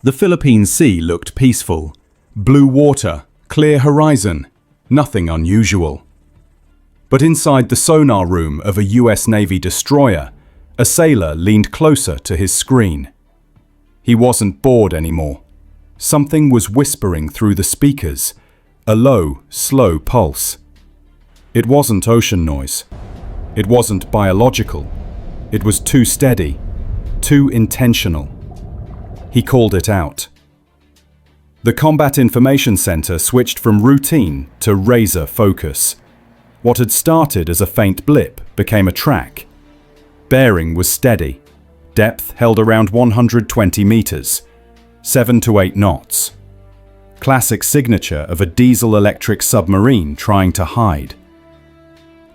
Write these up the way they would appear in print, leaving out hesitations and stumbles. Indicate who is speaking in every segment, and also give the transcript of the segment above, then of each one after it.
Speaker 1: The Philippine Sea looked peaceful. Blue water, clear horizon, nothing unusual. But inside the sonar room of a US Navy destroyer, a sailor leaned closer to his screen. He wasn't bored anymore. Something was whispering through the speakers, a low, slow pulse. It wasn't ocean noise. It wasn't biological. It was too steady, too intentional. He called it out. The Combat Information Center switched from routine to razor focus. What had started as a faint blip became a track. Bearing was steady. Depth held around 120 meters, 7 to 8 knots. Classic signature of a diesel-electric submarine trying to hide.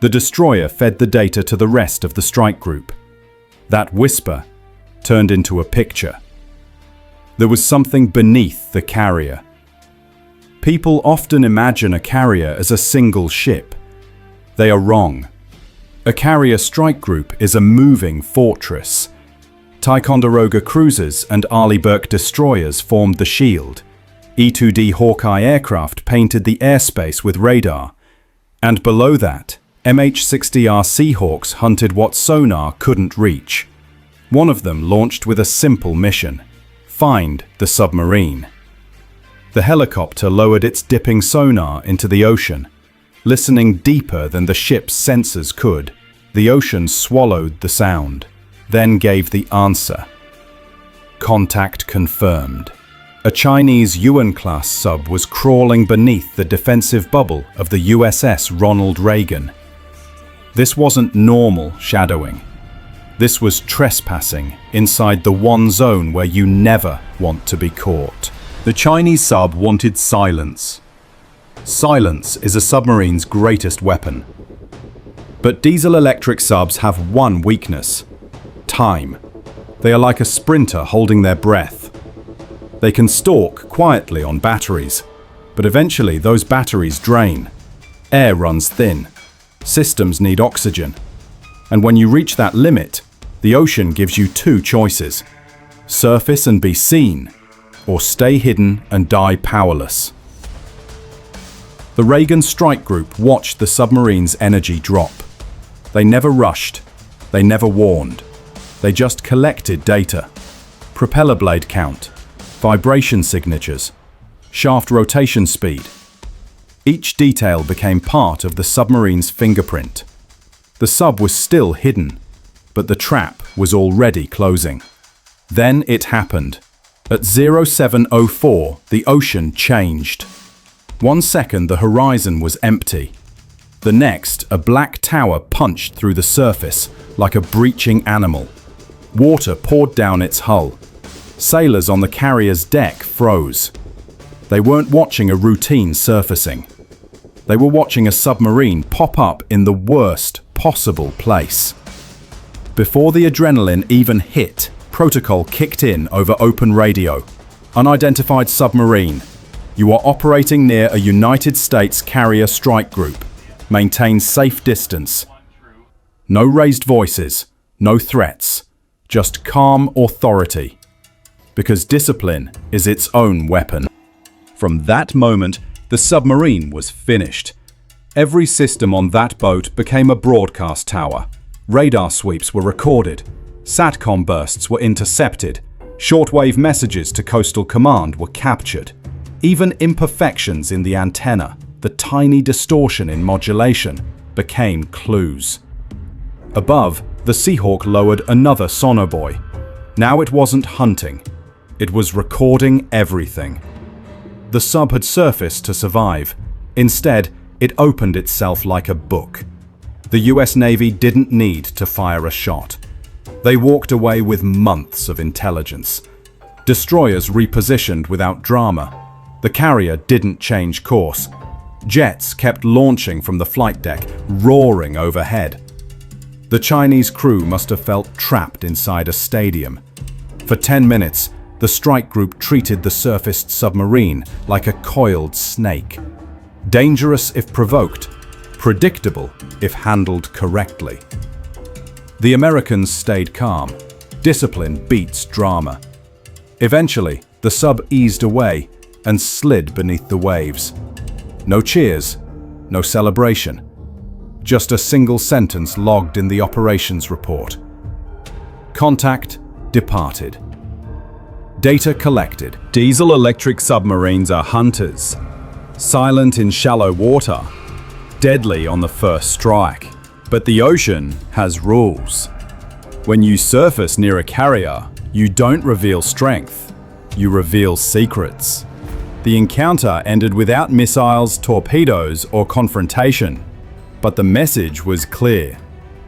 Speaker 1: The destroyer fed the data to the rest of the strike group. That whisper turned into a picture. There was something beneath the carrier. People often imagine a carrier as a single ship. They are wrong. A carrier strike group is a moving fortress. Ticonderoga cruisers and Arleigh Burke destroyers formed the shield. E-2D Hawkeye aircraft painted the airspace with radar. And below that, MH-60R Seahawks hunted what sonar couldn't reach. One of them launched with a simple mission: find the submarine. The helicopter lowered its dipping sonar into the ocean. Listening deeper than the ship's sensors could, the ocean swallowed the sound, then gave the answer. Contact confirmed. A Chinese Yuan-class sub was crawling beneath the defensive bubble of the USS Ronald Reagan. This wasn't normal shadowing. This was trespassing inside the one zone where you never want to be caught. The Chinese sub wanted silence. Silence is a submarine's greatest weapon. But diesel-electric subs have one weakness: time. They are like a sprinter holding their breath. They can stalk quietly on batteries, but eventually those batteries drain. Air runs thin. Systems need oxygen. And when you reach that limit, the ocean gives you two choices: surface and be seen, or stay hidden and die powerless. The Reagan strike group watched the submarine's energy drop. They never rushed. They never warned. They just collected data. Propeller blade count, vibration signatures, shaft rotation speed. Each detail became part of the submarine's fingerprint. The sub was still hidden, but the trap was already closing. Then it happened. At 0704, the ocean changed. 1 second, the horizon was empty. The next, a black tower punched through the surface like a breaching animal. Water poured down its hull. Sailors on the carrier's deck froze. They weren't watching a routine surfacing. They were watching a submarine pop up in the worst possible place. Before the adrenaline even hit, protocol kicked in over open radio. Unidentified submarine. You are operating near a United States carrier strike group. Maintain safe distance. No raised voices, no threats, just calm authority. Because discipline is its own weapon. From that moment, the submarine was finished. Every system on that boat became a broadcast tower. Radar sweeps were recorded. SATCOM bursts were intercepted. Shortwave messages to Coastal Command were captured. Even imperfections in the antenna, the tiny distortion in modulation, became clues. Above, the Seahawk lowered another sonobuoy. Now it wasn't hunting. It was recording everything. The sub had surfaced to survive. Instead, it opened itself like a book. The US Navy didn't need to fire a shot. They walked away with months of intelligence. Destroyers repositioned without drama. The carrier didn't change course. Jets kept launching from the flight deck, roaring overhead. The Chinese crew must have felt trapped inside a stadium. For 10 minutes, the strike group treated the surfaced submarine like a coiled snake. Dangerous if provoked, predictable if handled correctly. The Americans stayed calm. Discipline beats drama. Eventually, The sub eased away and slid beneath the waves. No cheers, no celebration. Just a single sentence logged in the operations report. Contact departed. Data collected. Diesel-electric submarines are hunters, silent in shallow water, deadly on the first strike. But the ocean has rules. When you surface near a carrier, you don't reveal strength, you reveal secrets. The encounter ended without missiles, torpedoes, or confrontation. But the message was clear.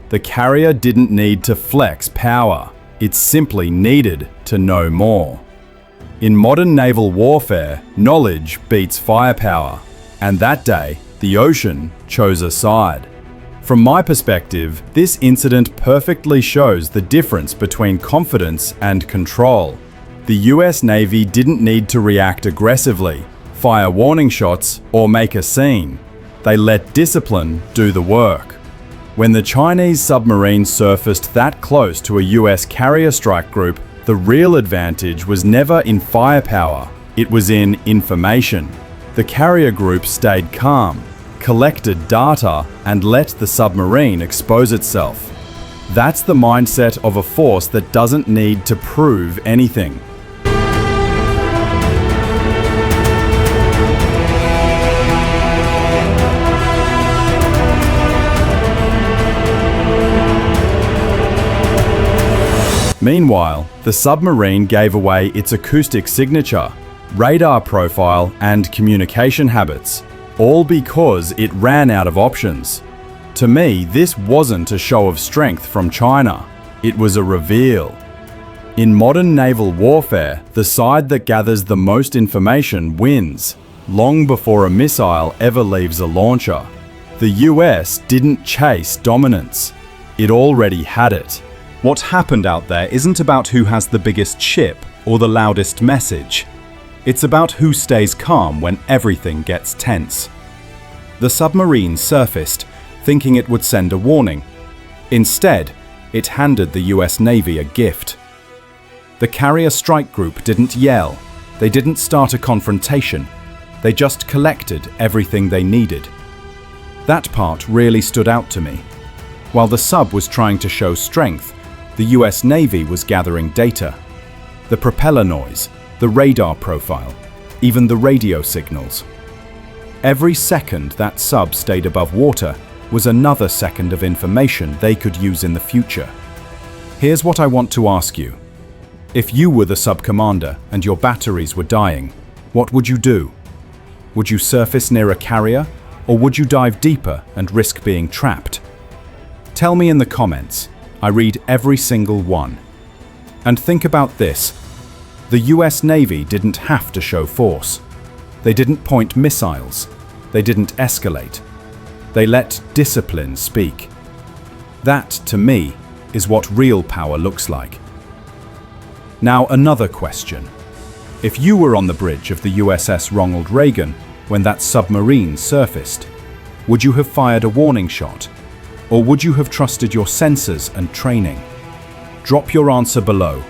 Speaker 1: The carrier didn't need to flex power, it simply needed to know more. In modern naval warfare, knowledge beats firepower, and that day, the ocean chose a side. From my perspective, this incident perfectly shows the difference between confidence and control. The US Navy didn't need to react aggressively, fire warning shots, or make a scene. They let discipline do the work. When the Chinese submarine surfaced that close to a US carrier strike group, the real advantage was never in firepower, it was in information. The carrier group stayed calm, collected data, and let the submarine expose itself. That's the mindset of a force that doesn't need to prove anything. Meanwhile, the submarine gave away its acoustic signature, radar profile, and communication habits, all because it ran out of options. To me, this wasn't a show of strength from China, it was a reveal. In modern naval warfare, the side that gathers the most information wins, long before a missile ever leaves a launcher. The US didn't chase dominance, it already had it. What happened out there isn't about who has the biggest ship or the loudest message. It's about who stays calm when everything gets tense. The submarine surfaced, thinking it would send a warning. Instead, it handed the US Navy a gift. The carrier strike group didn't yell, they didn't start a confrontation, they just collected everything they needed. That part really stood out to me. While the sub was trying to show strength, the US Navy was gathering data. The propeller noise, the radar profile, even the radio signals. Every second that sub stayed above water was another second of information they could use in the future. Here's what I want to ask you. If you were the sub commander and your batteries were dying, what would you do? Would you surface near a carrier, or would you dive deeper and risk being trapped? Tell me in the comments. I read every single one. And think about this. The US Navy didn't have to show force. They didn't point missiles. They didn't escalate. They let discipline speak. That, to me, is what real power looks like. Now, another question. If you were on the bridge of the USS Ronald Reagan when that submarine surfaced, would you have fired a warning shot? Or would you have trusted your sensors and training? Drop your answer below.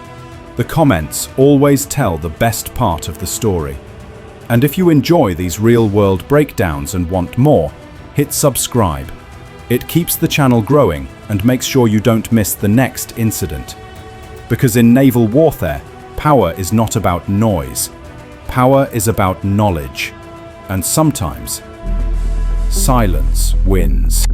Speaker 1: The comments always tell the best part of the story. And if you enjoy these real-world breakdowns and want more, hit subscribe. It keeps the channel growing and makes sure you don't miss the next incident. Because in naval warfare, power is not about noise. Power is about knowledge. And sometimes, silence wins.